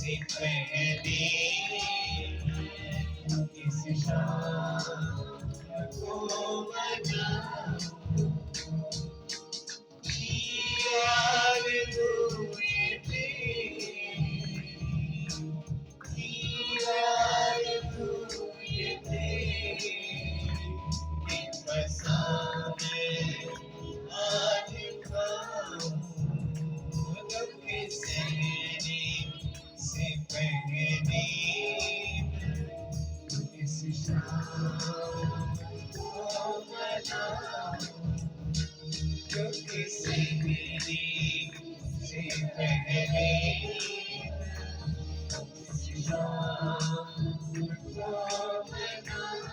से पहले इस शाम को बना यार हुए थे यार हुए थे फसाने आज खाऊं से पहले इस शाम को मनाऊं क्योंकि सहरी से पहले इस शाम को मनाऊं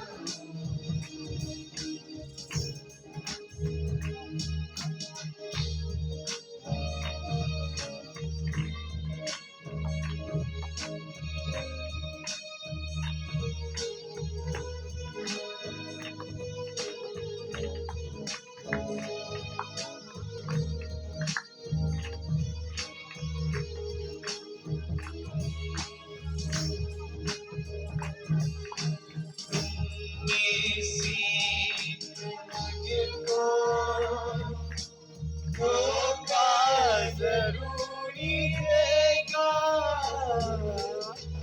जरूरी रहेगा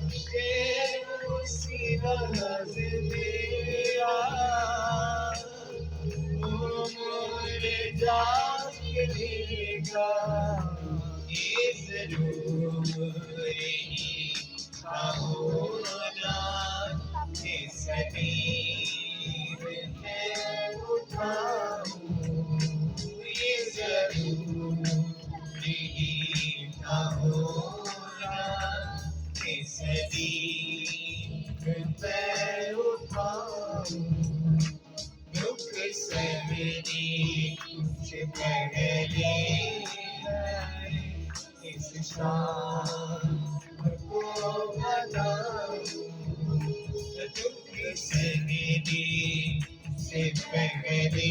ये उसी नजरिया मोरे जाएगा ये जरूरी था होना इस नींद में उठाऊं ये जरूरी था होना इस नींद में उठाऊं दुख सहने से पहले इस शाम को मनाऊं दुख सहने से पहले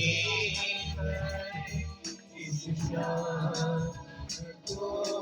इस शाम को